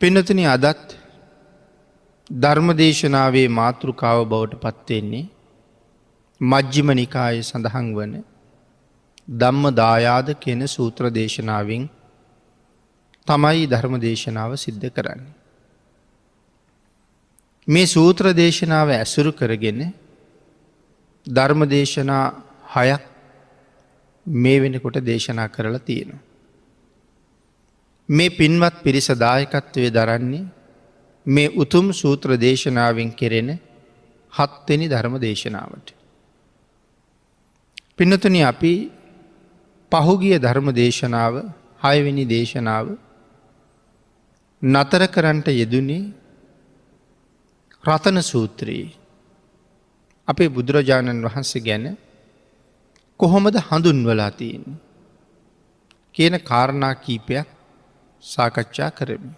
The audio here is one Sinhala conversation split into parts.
පින්නතුනි අදත් ධර්මදේශනාවේ මාතෘකාව බවට පත්වෙන්නේ මජ්ක්‍ධිම නිකායේ සඳහන් වන ධම්ම දායාද කියන සූත්‍ර දේශනාවෙන් තමයි ධර්ම දේශනාව සිද්ධ කරන්නේ. මේ සූත්‍ර දේශනාව ඇසුරු කරගෙන ධර්ම දේශනා 6ක් මේ වෙනකොට දේශනා කරලා තියෙනවා. මේ පින්වත් පිරිස දායකත්වයේ දරන්නේ මේ උතුම් සූත්‍ර දේශනාවෙන් කෙරෙන 7 වෙනි ධර්ම දේශනාවට. පින්නතුනි අපි පහුගිය ධර්ම දේශනාව 6 වෙනි දේශනාව නතර කරන්නට යෙදුනේ රතන සූත්‍රයේ. අපේ බුදුරජාණන් වහන්සේ ගැන කොහොමද හඳුන්වලා තියෙන්නේ කියන කාරණා කීපයක් සාකච්ඡා කරමු.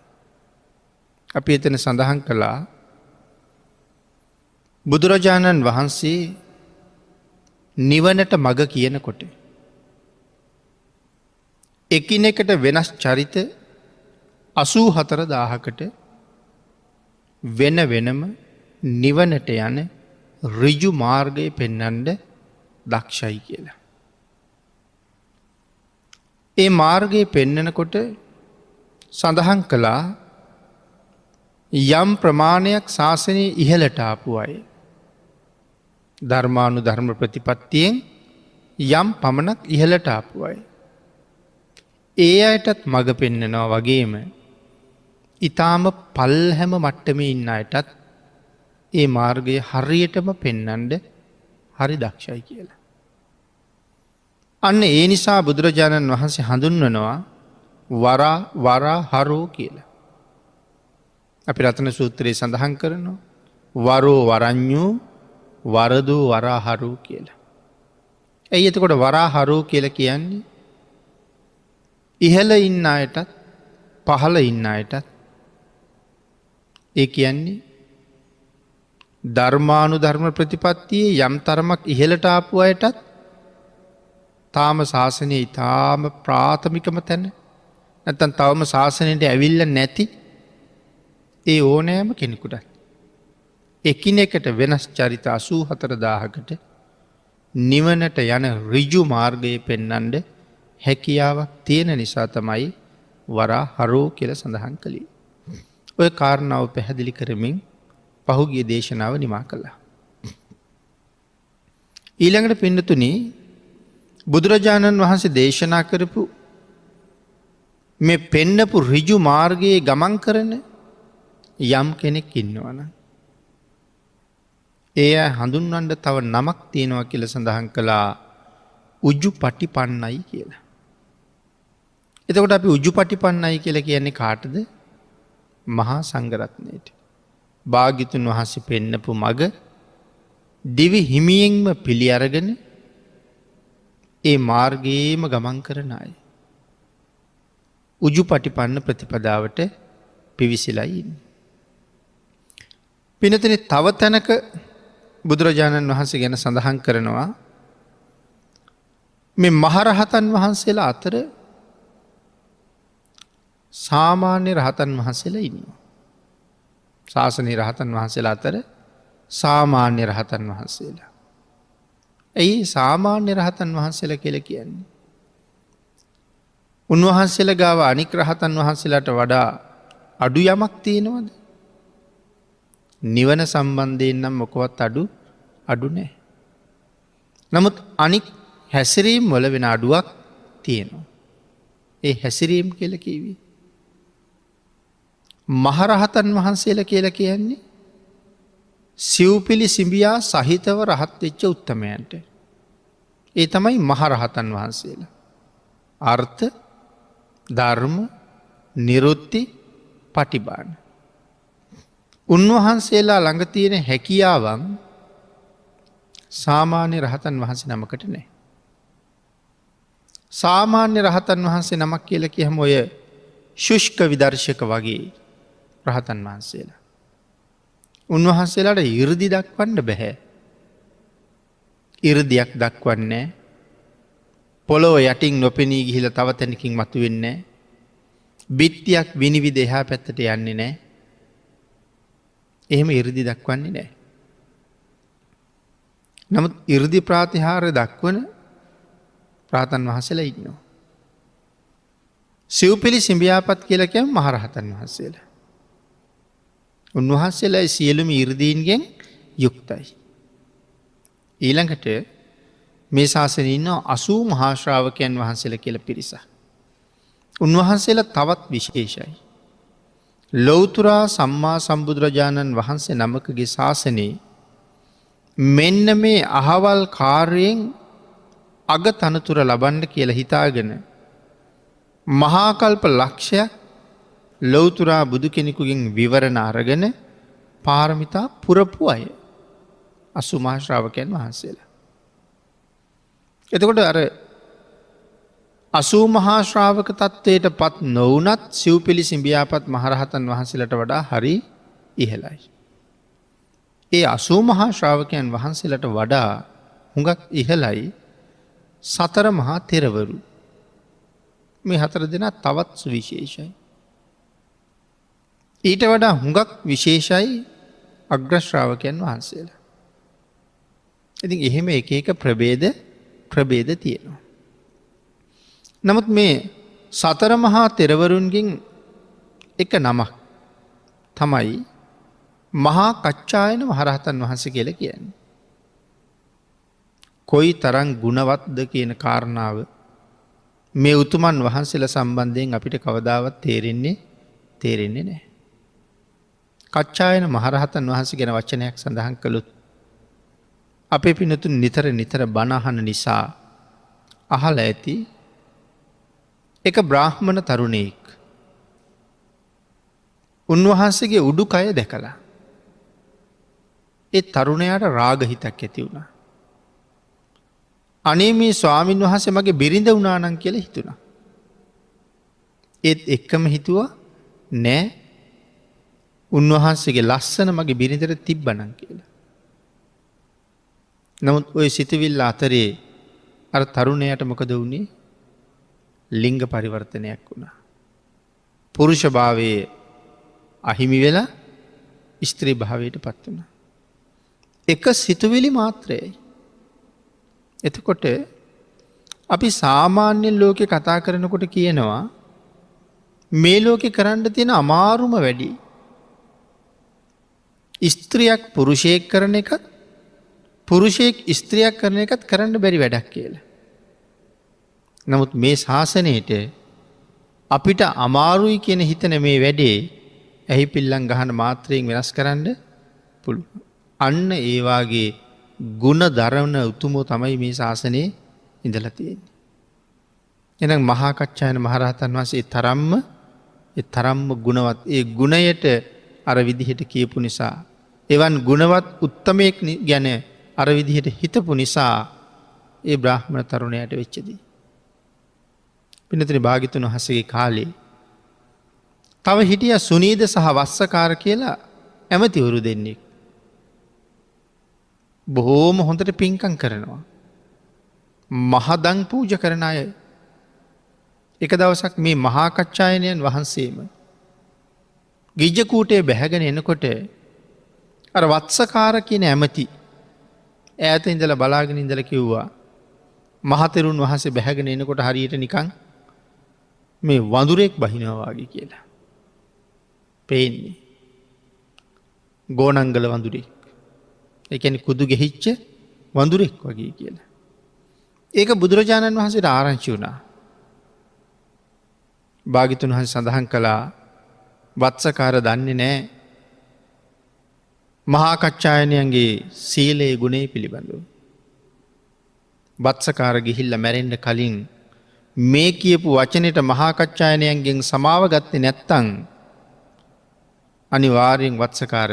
අපි එතන සඳහන් කළා බුදුරජාණන් වහන්සේ නිවනට මඟ කියනකොට එකිනෙකට වෙනස් චරිත 84000කට වෙන වෙනම නිවනට යන ඍජු මාර්ගය පෙන්වන්න දක්ෂයි කියලා. ඒ මාර්ගය පෙන්වනකොට සඳහන් කළා යම් ප්‍රමාණයක් ශාසනයේ ඉහළට ආපු අය ධර්මානුධර්ම ප්‍රතිපත්තියෙන් යම් පමණක් ඉහළට ආපු අය ඒ අයටත් මඟ පෙන්නනවා වගේම ඊටාම පල්හැම මට්ටමේ ඉන්න අයටත් ඒ මාර්ගය හරියටම පෙන්වන්න හරි දක්ෂයි කියලා. අන්න ඒ නිසා බුදුරජාණන් වහන්සේ හඳුන්වනවා වරා හරෝ කියලා. අපි රතන සූත්‍රයේ සඳහන් කරනවා වරෝ වරඤ්ඤෝ වරදෝ වරාහරෝ කියලා. එයි එතකොට වරාහරෝ කියලා කියන්නේ ඉහළ ඉන්න අයටත් පහළ ඉන්න අයටත් ඒ කියන්නේ ධර්මානුධර්ම ප්‍රතිපත්තියේ යම් තරමක් ඉහළට ආපු අයටත් තාම ශාසනයේ ඊටාම ප්‍රාථමිකම තැන නැත්තම් තවම ශාසනයට ඇවිල්ලා නැති ඒ ඕනෑම කෙනෙකුට එකිනෙකට වෙනස් චරිත 84000කට නිවනට යන ඍජු මාර්ගයේ පෙන්වන්න හැකියාවක් තියෙන නිසා තමයි වරාහරෝ කියලා සඳහන් කළේ. ඔය කාරණාව පැහැදිලි කරමින් පහුගිය දේශනාව නිමා කළා. ඊළඟට පින්නතුනි බුදුරජාණන් වහන්සේ දේශනා කරපු මේ පෙන්නපු ඍජු මාර්ගයේ ගමන් කරන යම් කෙනෙක් ඉන්නවනම් ඒ අය හඳුන්වන්න තව නමක් තියෙනවා කියලා සඳහන් කළා උජුපටිපන්නයි කියලා. එතකොට අපි උජුපටිපන්නයි කියලා කියන්නේ කාටද? මහා සංඝරත්නයට. භාග්‍යතුන් වහන්සේ පෙන්නපු මග දිවි හිමියෙන්ම පිළි අරගෙන ඒ මාර්ගයේම ගමන් කරන අය. උජුපටිපන්න ප්‍රතිපදාවට පිවිසිලා ඉන්නේ. පිනතනේ තව තැනක බුදුරජාණන් වහන්සේ ගැන සඳහන් කරනවා මේ මහරහතන් වහන්සේලා අතර සාමාන්‍ය රහතන් වහන්සේලා ඉන්නවා. ශාසනීය රහතන් වහන්සේලා අතර සාමාන්‍ය රහතන් වහන්සේලා. ඇයි සාමාන්‍ය රහතන් වහන්සේලා කියලා කියන්නේ? උන්වහන්සේලා ගාව අනික් රහතන් වහන්සේලාට වඩා අඩු යමක් තියෙනවද? නිවන සම්බන්ධයෙන් නම් මොකවත් අඩු නැහැ. නමුත් අනික් හැසිරීම් වල වෙන අඩුවක් තියෙනවා. ඒ හැසිරීම් කියලා කිව්වේ මහරහතන් වහන්සේලා කියලා කියන්නේ සිව්පිලි සිඹියා සහිතව රහත් වෙච්ච උත්තමයන්ට. ඒ තමයි මහරහතන් වහන්සේලා. අර්ථ ධර්ම නිරුත්ති පටිභාන. උන්වහන්සේලා ළඟ තියෙන හැකියාවන් සාමාන්‍ය රහතන් වහන්සේ නමකට නැහැ. සාමාන්‍ය රහතන් වහන්සේ නමක් කියලා කියහම ඔය ශුෂ්ක විදර්ශක වගේ රහතන් වහන්සේලා. උන්වහන්සේලාට 이르දි දක්වන්න බෑ. 이르දියක් දක්වන්නේ පොළොව යටින් නොපෙනී ගිහිල්ලා තව තැනකින් මතුවෙන්නේ. බිත්තියක් විනිවිද එහා පැත්තට යන්නේ නෑ. එහෙම ඉරදි දක්වන්නේ නෑ. නමුත් ඉරදි ප්‍රාතිහාර දක්වන ප්‍රාතන් වහන්සේලා ඉන්නවා. සිව්පිලි සිඹියාපත් කියලා කියම මහරහතන් වහන්සේලා. උන්වහන්සේලා සියලුම ඉරදීන්ගෙන් යුක්තයි. ඊළඟට මේ ශාසනයේ ඉන්න 80 මහා ශ්‍රාවකයන් වහන්සේලා කියලා පිරිසක්. උන්වහන්සේලා තවත් විශේෂයි. ලෞතර සම්මා සම්බුදුරජාණන් වහන්සේ නමකගේ ශාසනයේ මෙන්න මේ අහවල් කාර්යයෙන් අග තනතුර ලබන්න කියලා හිතාගෙන මහා කල්ප ලක්ෂයක් ලෞතර බුදු කෙනෙකුගෙන් විවරණ අරගෙන පාරමිතා පුරපු අය 80 මහා ශ්‍රාවකයන් වහන්සේලා. එතකොට අර 80 මහා ශ්‍රාවක තත්වයට පත් නොවුනත් සිව්පිලි සිඹියාපත් මහරහතන් වහන්සේලාට වඩා හරි ඉහළයි. ඒ 80 මහා ශ්‍රාවකයන් වහන්සේලාට වඩා හුඟක් ඉහළයි සතර මහා තෙරවරු. මේ හතර දෙනා තවත් සුවිශේෂයි. ඊට වඩා හුඟක් විශේෂයි අග්‍ර ශ්‍රාවකයන් වහන්සේලා. ඉතින් එහෙම එක එක ප්‍රභේද තියෙනවා. නමුත් මේ සතර මහා තෙරවරුන්ගෙන් එක නමක් තමයි මහා කච්චායන මහරහතන් වහන්සේ කියලා කියන්නේ. කොයි තරම් ගුණවත්ද කියන කාරණාව මේ උතුමන් වහන්සේලා සම්බන්ධයෙන් අපිට කවදාවත් තේරෙන්නේ නැහැ. කච්චායන මහරහතන් වහන්සේ ගැන වචනයක් සඳහන් කළොත් අපේ පිනතුන් නිතර බණ අහන නිසා අහලා ඇති එක බ්‍රාහ්මණ තරුණයෙක් උන්වහන්සේගේ උඩුකය දැකලා ඒ තරුණයාට රාග හිතක් ඇති වුණා. අනේ මේ ස්වාමින් වහන්සේ මගේ බිරිඳ වුණා නම් කියලා හිතුණා. ඒත් එක්කම හිතුවා නෑ උන්වහන්සේගේ ලස්සන මගේ බිරිඳට තිබ්බනම් කියලා. නමුත් ওই සිතවිල්ල අතරේ අර තරුණයාට මොකද වුණේ? ලිංග පරිවර්තනයක් වුණා. පුරුෂ භාවයේ අහිමි වෙලා ස්ත්‍රී භාවයට පත් වුණා. එක සිතුවිලි මාත්‍රයයි. එතකොට අපි සාමාන්‍ය ලෝකේ කතා කරනකොට කියනවා මේ ලෝකේ කරන්න තියෙන අමාරුම වැඩි ස්ත්‍රියක් පුරුෂයෙක් කරන එකත් පුරුෂයෙක් ස්ත්‍රියක් කරන එකත් කරන්න බැරි වැඩක් කියලා. නමුත් මේ ශාසනයට අපිට අමාරුයි කියන හිතන මේ වැඩේ ඇහි පිල්ලම් ගහන මාත්‍රයෙන් වෙනස් කරන්න පුළුවන්. අන්න ඒ වාගේ ගුණ දරන උතුමෝ තමයි මේ ශාසනයේ ඉඳලා තියෙන්නේ. එහෙනම් මහා කච්චායන මහරහතන් වහන්සේ තරම්ම ගුණවත්. ඒ ගුණයට අර විදිහට කියපු නිසා එවන් ගුණවත් උත්තමයෙක් ගැන අර විදිහට හිතපු නිසා ඒ බ්‍රාහ්මණ තරුණයාට වෙච්ච දේ. පින්නතුනි භාග්‍යතුන් වහන්සේගේ කාලේ තව හිටියා සුනීද සහ වස්සකාර කියලා ඇමතිවරු දෙන්නෙක්. බොහෝම හොඳට පින්කම් කරනවා. මහදන් පූජා කරන අය. එක දවසක් මේ මහා කච්චායනයන් වහන්සේම ගිජ්ජ කූටේ බැහැගෙන එනකොට අර වත්සකාර කියන ඇමති ඈත ඉඳලා බලාගෙන ඉඳලා කිව්වා මහතෙරුන් වහන්සේ බැහැගෙන එනකොට හරියට නිකන් මේ වඳුරෙක් බහිනවා වගේ කියලා. පේන්නේ. ගෝණංගල වඳුරෙක්. ඒ කියන්නේ කුදු ගෙහිච්ච වඳුරෙක් වගේ කියලා. ඒක බුදුරජාණන් වහන්සේට ආරංචි වුණා. භාග්‍යතුන් වහන්සේ සඳහන් කළා වත්සකාර දන්නේ නැහැ මහා කච්චායනයන්ගේ සීලේ ගුණේ පිළිබඳව. වත්සකාර ගිහිල්ලා මැරෙන්න කලින් මේ කියපු වචනෙට මහා කච්චායනයන්ගෙන් සමාව ගත්තේ නැත්තම් අනිවාර්යෙන් වත්සකාර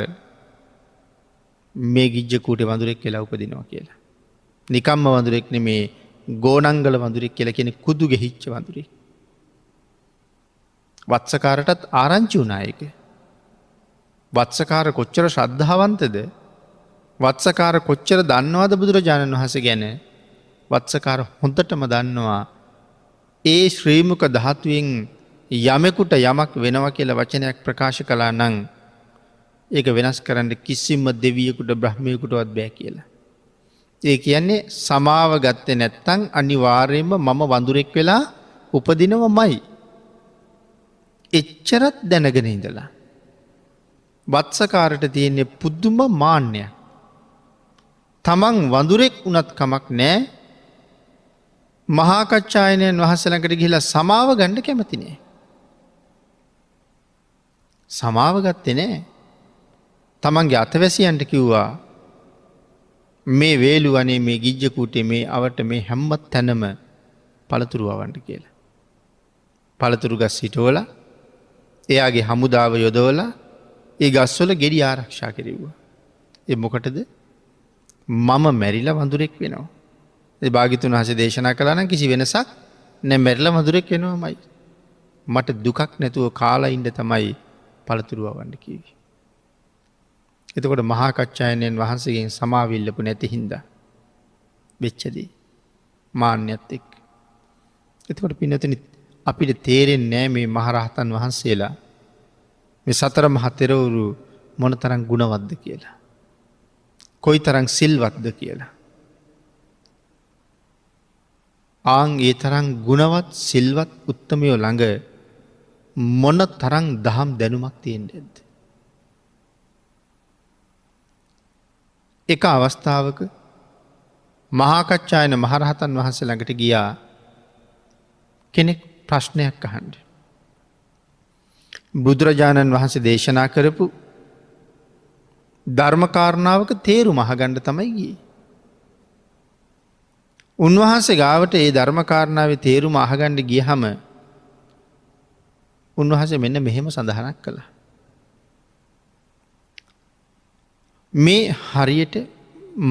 මේ ගිජ්ජ කූටේ වඳුරෙක් කියලා උපදිනවා කියලා. නිකම්ම වඳුරෙක් නෙමේ ගෝණංගල වඳුරෙක් කියලා කියන කුදු ගෙහිච්ච වඳුරෙක්. වත්සකාරටත් ආරංචි වුණා ඒක. වත්සකාර කොච්චර ශ්‍රද්ධාවන්තද? වත්සකාර කොච්චර දන්නවද බුදුරජාණන් වහන්සේ ගැන? වත්සකාර හොඳටම දන්නවා ඒ ශ්‍රී මුක ධාතුවෙන් යමෙකුට යමක් වෙනවා කියලා වචනයක් ප්‍රකාශ කළා නම් ඒක වෙනස් කරන්න කිසිම දෙවියෙකුට බ්‍රහ්මයෙකුටවත් බෑ කියලා. ඒ කියන්නේ සමාව ගත්තේ නැත්තම් අනිවාර්යයෙන්ම මම වඳුරෙක් වෙලා උපදිනවමයි. එච්චරත් දැනගෙන ඉඳලා. වත්සකාරට තියෙන්නේ පුදුම මාන්නයක්. තමන් වඳුරෙක් වුණත් කමක් නෑ මහාකච්ඡායනයන් වහන්සේ ළඟට ගිහිල්ලා සමාව ගන්න කැමති නෑ. සමාව ගත්තේ නෑ. තමන්ගේ අතවැසියන්ට කිව්වා මේ වේලුවනේ මේ ගිජ්ජකූටේ මේ අවට මේ හැම්ම තැනම පළතුරු වවන්න කියලා. පළතුරු ගස් හිටවලා එයාගේ හමුදාව යොදවලා ඒ ගස්වල ගෙඩි ආරක්ෂා කෙරෙව්වා. ඒ මොකටද? මම මැරිලා වඳුරෙක් වෙනවා. ඒ භාග්‍යතුන් වහන්සේ දේශනා කළා නම් කිසි වෙනසක් නෑ, මැරිලා වඳුරෙක් වෙනවමයි. මට දුකක් නැතුව කාලා ඉන්න තමයි පළතුරු වවන්න කිව්වේ. එතකොට මහා කච්චායනයන් වහන්සේගෙන් සමාව ඉල්ලපු නැති හින්දා වෙච්ච දේ මාන්නයත් එක්ක. එතකොට පින්නතුනි අපිට තේරෙන්නේ නැහැ මේ මහරහතන් වහන්සේලා මේ සතර මහා තෙරවරු මොනතරම් ගුණවත්ද කියලා. කොයිතරම් සිල්වත්ද කියලා. ආන් ඒ තරම් ගුණවත් සිල්වත් උත්තමයෝ ළඟ මොන තරම් දහම් දැනුමක් තියෙන්නේද? එක අවස්ථාවක මහාකච්චායන මහරහතන් වහන්සේ ළඟට ගියා කෙනෙක් ප්‍රශ්නයක් අහන්න. බුදුරජාණන් වහන්සේ දේශනා කරපු ධර්මකාරණාවක තේරුම අහගන්න තමයි ගියේ. උන්වහන්සේ ගාවට ඒ ධර්මකාරණාවේ තේරුම අහගන්න ගියහම උන්වහන්සේ මෙන්න මෙහෙම සඳහනක් කළා. මේ හරියට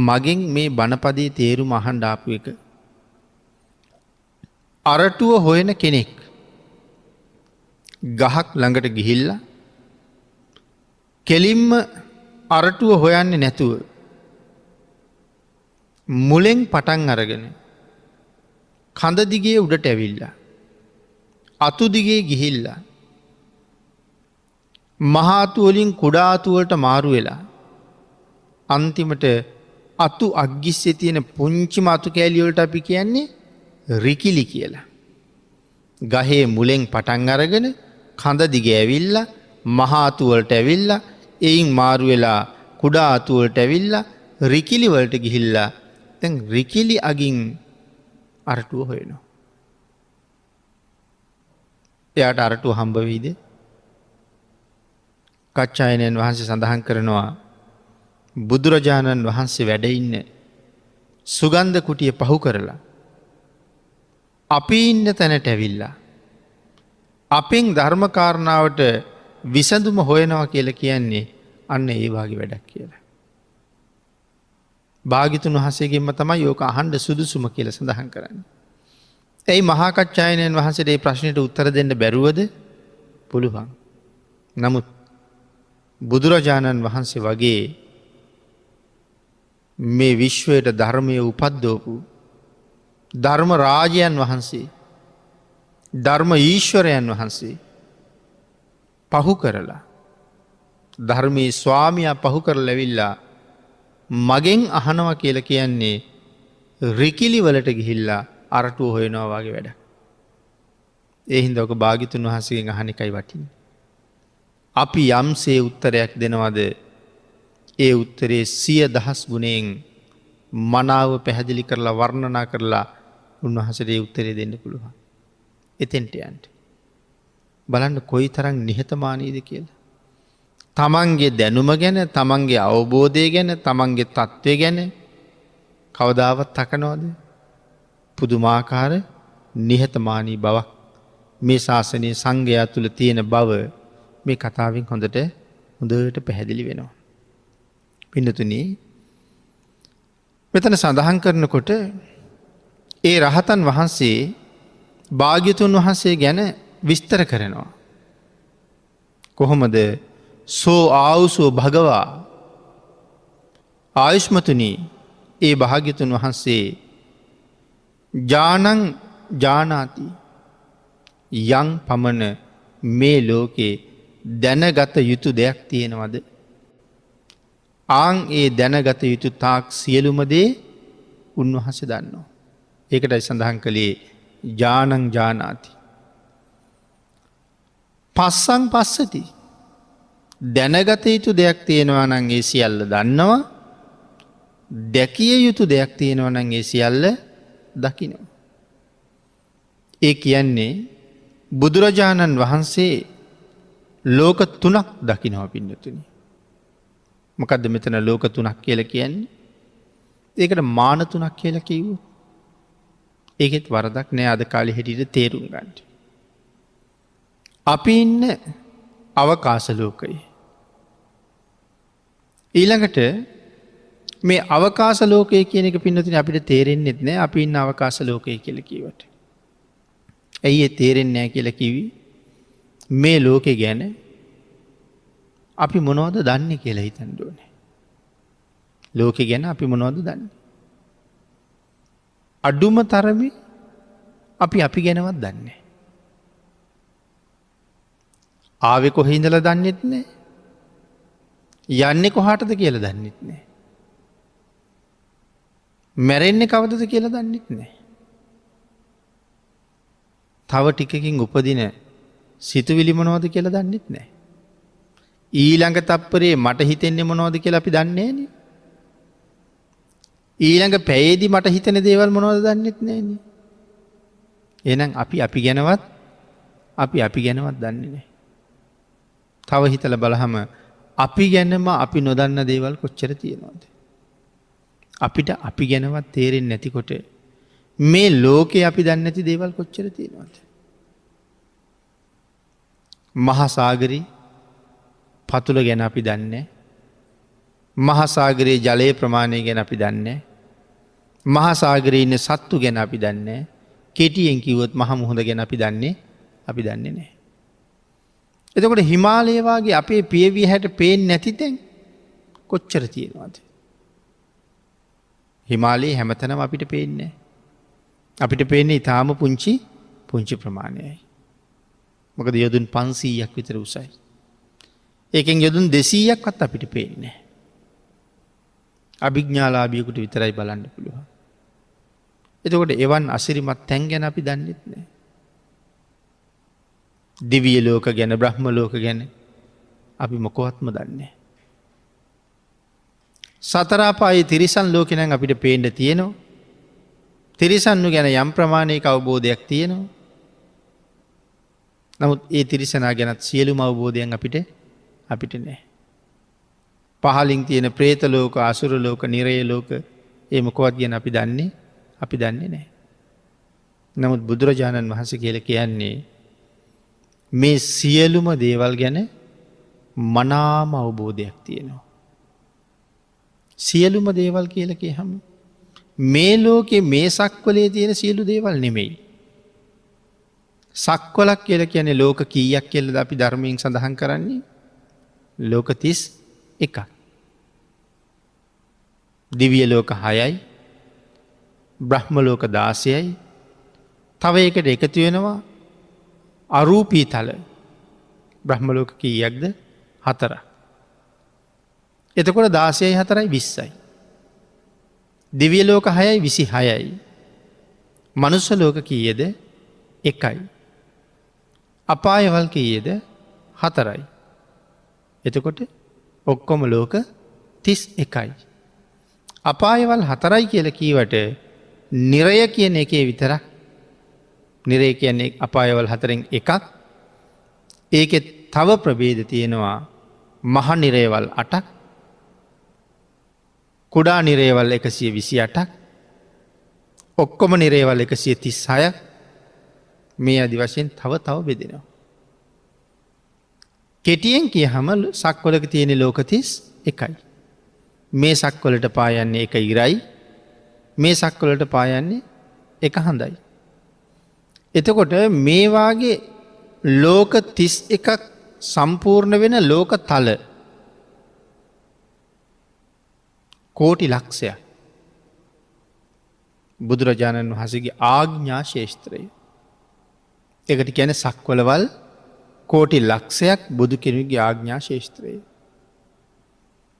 මගෙන් මේ බණපදයේ තේරුම අහන්න ආපු එක අරටුව හොයන කෙනෙක් ගහක් ළඟට ගිහිල්ලා කෙලින්ම අරටුව හොයන්නේ නැතුව මුලෙන් පටන් අරගෙන කඳ දිගේ උඩට ඇවිල්ලා අතු දිගේ ගිහිල්ලා මහා අතු වලින් කුඩා අතු වලට මාරු වෙලා අන්තිමට අතු අග්ගිස්සේ තියෙන පුංචිම අතු කෑලි වලට අපි කියන්නේ රිකිලි කියලා. ගහේ මුලෙන් පටන් අරගෙන කඳ දිගේ ඇවිල්ලා මහා අතු වලට ඇවිල්ලා එයින් මාරු වෙලා කුඩා අතු වලට ඇවිල්ලා රිකිලි වලට ගිහිල්ලා දැන් රිකිලි අගින් අරටුව හොයනවා. එයාට අරටුව හම්බ වෙයිද? කච්චායනයන් වහන්සේ සඳහන් කරනවා බුදුරජාණන් වහන්සේ වැඩ ඉන්න සුගන්ධ කුටිය පහු කරලා අපි ඉන්න තැනට ඇවිල්ලා අපෙන් ධර්මකාරණාවට විසඳුම හොයනවා කියලා කියන්නේ අන්න ඒ වාගේ වැඩක් කියලා. භාග්‍යතුන් වහන්සේගෙන්ම තමයි ඕක අහන්න සුදුසුම කියලා සඳහන් කරන්නේ. එයි මහා කච්චායනයන් වහන්සේට මේ ප්‍රශ්නෙට උත්තර දෙන්න බැරුවද? පුළුවන්. නමුත් බුදුරජාණන් වහන්සේ වගේ මේ විශ්වයට ධර්මය උපද්දවපු ධර්ම රාජයන් වහන්සේ ධර්ම ඊශ්වරයන් වහන්සේ පහු කරලා ධර්මයේ ස්වාමියා පහු කරලා ඇවිල්ලා මගෙන් අහනවා කියලා කියන්නේ රිකිලි වලට ගිහිල්ලා අරටුව හොයනවා වගේ වැඩක්. ඒ හින්දා ඔක භාග්‍යතුන් වහන්සේගෙන් අහන එකයි වටින්නේ. අපි යම්සේ උත්තරයක් දෙනවද ඒ උත්තරේ 100,000 ගුණයෙන් මනාව පැහැදිලි කරලා වර්ණනා කරලා උන්වහන්සේට ඒ උත්තරේ දෙන්න පුළුවන්. එතෙන්ට යන්න. බලන්න කොයිතරම් නිහතමානීද කියලා. තමන්ගේ දැනුම ගැන, තමන්ගේ අවබෝධය ගැන, තමන්ගේ තත්ත්වය ගැන කවදාවත් තකනවද? පුදුමාකාර නිහතමානී බවක් මේ ශාසනයේ සංඝයා තුල තියෙන බව මේ කතාවෙන් හොඳට පැහැදිලි වෙනවා. පින්නතුනි, මෙතන සඳහන් කරනකොට ඒ රහතන් වහන්සේ භාග්‍යතුන් වහන්සේ ගැන විස්තර කරනවා. කොහොමද? සෝ ආවුසෝ භගවා ආයුෂ්මතුනි, ඒ භාග්‍යතුන් වහන්සේ ජානං ජානාති යං පමණ මේ ලෝකේ දැනගත යුතු දෙයක් තියෙනවද. ආං ඒ දැනගත යුතු තාක් සියලුමදේ උන්වහස දන්නවා. ඒකටයි සඳහන් කළේ ජානං ජානාති. පස්සං පස්සති. දැනගත යුතු දෙයක් තියෙනවා නං ඒ සියල්ල දන්නවා. දැකිය යුතු දෙයක් තියෙනවා නං ඒ සියල්ල දකිනවා. ඒ කියන්නේ බුදුරජාණන් වහන්සේ ලෝක තුනක් දකිනව පින්නතුනි. මොකදද මෙතන ලෝක තුනක් කියල කියන්නේ. ඒකට මාන තුනක් කියල කිව්ව. ඒකෙත් වරදක් නෑ අද කාලෙ හෙටිට තේරුම් ගන්නට. අපි ඉන්න අවකාශලෝකයේ. ඊළඟට මේ අවකාශලෝකය කියන එක පින්නතින අපිට තේරෙන්න්නෙත් නෑ අපි ඉන්න අවකාශලෝකය කියල කීවට. ඇයි ඒ තේරෙන්නේ නෑ කියල කිවි මේ ලෝකෙ ගැන අපි මොනවද දන්න කියලා හිතන්ඩුවනේ. ලෝකෙ ගැන අපි මොනවද දන්න. අඩුම තරම අපි ගැනවත් දන්නේ. ආවෙ කොහින්දල දන්නෙත් නෑ. යන්නේ කොහාටද කියල දන්නෙත් නෑ. මැරෙන්නේ කවදද කියල දන්නෙත් නෑ. තව ටිකකින් උපදින සිතුවිලි මොනවද කියල දන්නෙත් නෑ. ඊළඟ තප්පරේ මට හිතෙන්නේ මොනවද කියලා අපි දන්නේ නේ. ඊළඟ පැයේදි මට හිතන දේවල් මොනවද දන්නෙත් නෑනේ. එහෙනම් අපි ගැනවත් දන්නේ නෑ. තව හිතලා බලහම අපි ගැනම අපි නොදන්න දේවල් කොච්චර තියෙනවද? අපිට අපි ගැනවත් තේරෙන්නේ නැතිකොට මේ ලෝකේ අපි දන්නේ නැති දේවල් කොච්චර තියෙනවද? මහා සාගරේ පතුල ගැන අපි දන්නේ. මහා සාගරයේ ජලයේ ප්‍රමාණය ගැන අපි දන්නේ. මහා සාගරයේ ඉන්න සත්තු ගැන අපි දන්නේ. කෙටියෙන් කිව්වොත් මහ මුහුද ගැන අපි දන්නේ නැහැ. එතකොට හිමාලය වාගේ අපේ පියවි හැට පේන්නේ නැති තැන් කොච්චර තියෙනවද? හිමාලයේ හැමතැනම අපිට පේන්නේ නැහැ. අපිට පේන්නේ ඊටාම පුංචි ප්‍රමාණයයි. මොකද යොදුන් 500ක් විතර උසයි. ඒකෙන් යොදුන් 200ක්වත් අපිට පේන්නේ නැහැ. අභිඥාලාභියෙකුට විතරයි බලන්න පුළුවන්. එතකොට එවන් අසිරිමත් තැන් ගැන අපි දන්නෙත් නැහැ. දිව්‍ය ලෝක ගැන බ්‍රහ්ම ලෝක ගැන අපි මොකවත්ම දන්නේ නැහැ. සතර අපායේ තිරිසන් ලෝකේ නම් අපිට පේන්න තියෙනවා. තිරිසන්නු ගැන යම් ප්‍රමාණයක අවබෝධයක් තියෙනවා. නමුත් ඒ තිරිසනා ගැනත් සියලුම අවබෝධයන් අපිට නැහැ. පහලින් තියෙන പ്രേත ලෝක, අසුර ලෝක, නිරය ලෝක ඒ මොකවත් ගැන අපි දන්නේ නැහැ. නමුත් බුදුරජාණන් වහන්සේ කියලා කියන්නේ මේ සියලුම දේවල් ගැන මනාම අවබෝධයක් තියෙනවා. සියලුම දේවල් කියලා කියහම මේ ලෝකේ මේ සක්වලේ තියෙන සියලු දේවල් නෙමෙයි. සක්වලක් කියලා කියන්නේ ලෝක කීයක් කියලාද අපි ධර්මයෙන් සඳහන් කරන්නේ? ලෝක 31ක්. දිව්‍ය ලෝක 6යි. බ්‍රහ්ම ලෝක 16යි. තව එකට එකතු වෙනවා අරූපී තල. බ්‍රහ්ම ලෝක කීයක්ද? 4ක්. එතකොට 16යි 4යි 20යි. දිව්‍ය ලෝක 6යි 26යි. මනුෂ්‍ය ලෝක කීයද? 1යි. අපායවල් කීයද? 4යි. එතකොට ඔක්කොම ලෝක 31යි. අපායවල් 4යි කියලා කීවට නිරය කියන එකේ විතරක්. නිරය කියන්නේ අපායවල් 4න් එකක්. ඒකේ තව ප්‍රභේද තියෙනවා මහ නිරයවල් 8ක්. කුඩා නිරයවල් 128ක්. ඔක්කොම නිරයවල් 136ක්. මේ අදි වශයෙන් තව බෙදෙනවා. කෙටියෙන් කියහම සක්වලක තියෙන ලෝක 31යි. මේ සක්වලට පායන්නේ එක ඉරයි. මේ සක්වලට පායන්නේ එක හඳයි. එතකොට මේ වාගේ ලෝක 31ක් සම්පූර්ණ වෙන ලෝක තල කෝටි ලක්ෂයක්. බුදුරජාණන් වහන්සේගේ ආඥා ශේෂ්ත්‍රය. එකට කියන සක්වලවල් කෝටි ලක්ෂයක් බුදු කෙනෙකුගේ ආග්ඥා ශේෂත්‍රයේ.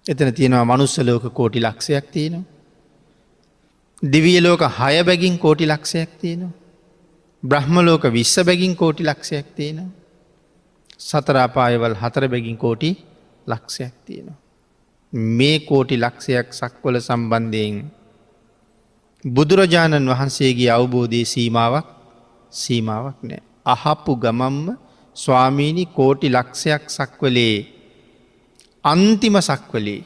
එතන තියෙනවා මනුස්ස ලෝක කෝටි ලක්ෂයක් තියෙනවා. දිවිය ලෝක 6 බැගින් කෝටි ලක්ෂයක් තියෙනවා. බ්‍රහ්ම ලෝක 20 බැගින් කෝටි ලක්ෂයක් තියෙනවා. සතර අපායවල 4 බැගින් කෝටි ලක්ෂයක් තියෙනවා. මේ කෝටි ලක්ෂයක් සක්වල සම්බන්ධයෙන් බුදුරජාණන් වහන්සේගේ අවබෝධයේ සීමාවක් නෑ. අහපු ගමම්ම ස්වාමීනි කෝටි ලක්ෂයක් සක්වලේ අන්තිම සක්වලේ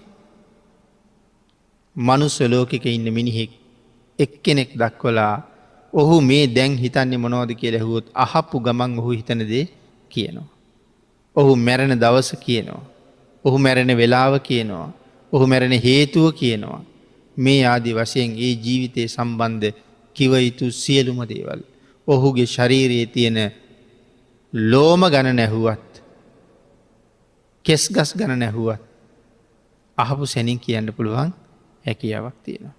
මනුස්ස ලෝකෙක ඉන්න මිනිහෙක් එක්කෙනෙක් දක්වලා ඔහු මේ දැන් හිතන්නේ මොනවද කියලා ඇහුවොත් අහපු ගමන් ඔහු හිතන දේ කියනවා. ඔහු මැරෙන දවස කියනවා. ඔහු මැරෙන වෙලාව කියනවා. ඔහු මැරෙන හේතුව කියනවා. මේ ආදි වශයෙන් ඒ ජීවිතයේ සම්බන්ධ කිව යුතු සියලුම දේවල්. ඔහුගේ ශරීරයේ තියෙන ලෝම ගණන ඇහුවත් කෙස් ගස් ගණන ඇහුවත් අහපු සැනින් කියන්න පුළුවන් හැකියාවක් තියෙනවා.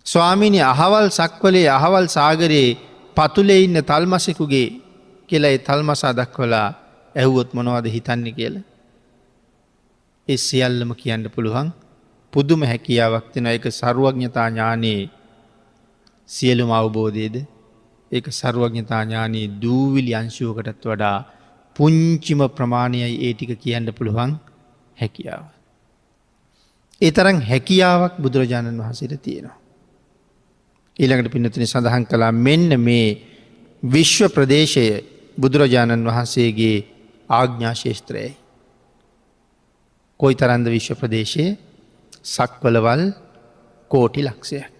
ස්වාමීනි අහවල් සක්වලේ අහවල් සාගරයේ පතුලේ ඉන්න තල්මසෙකුගේ කියලා ඒ තල්මසා දක්වලා ඇහුවොත් මොනවද හිතන්නේ කියලා. ඒ සියල්ලම කියන්න පුළුවන් පුදුම හැකියාවක් තියෙනවා. ඒක සර්වඥතා ඥානයේ සියලුම අවබෝධයේද ඒක සර්වඥතා ඥානයේ දූවිලි අංශුවකටත් වඩා පුංචිම ප්‍රමාණයයි ඒ ටික කියන්න පුළුවන් හැකියාව. ඒ තරම් හැකියාවක් බුදුරජාණන් වහන්සේට තියෙනවා. ඊළඟට පින්නතුනි සඳහන් කළා මෙන්න මේ විශ්ව ප්‍රදේශය බුදුරජාණන් වහන්සේගේ ආග්ඥා ශේෂ්ත්‍රයයි. කොයි තරන්ද විශ්ව ප්‍රදේශයේ සක්වලවල් කෝටි ලක්ෂයක්.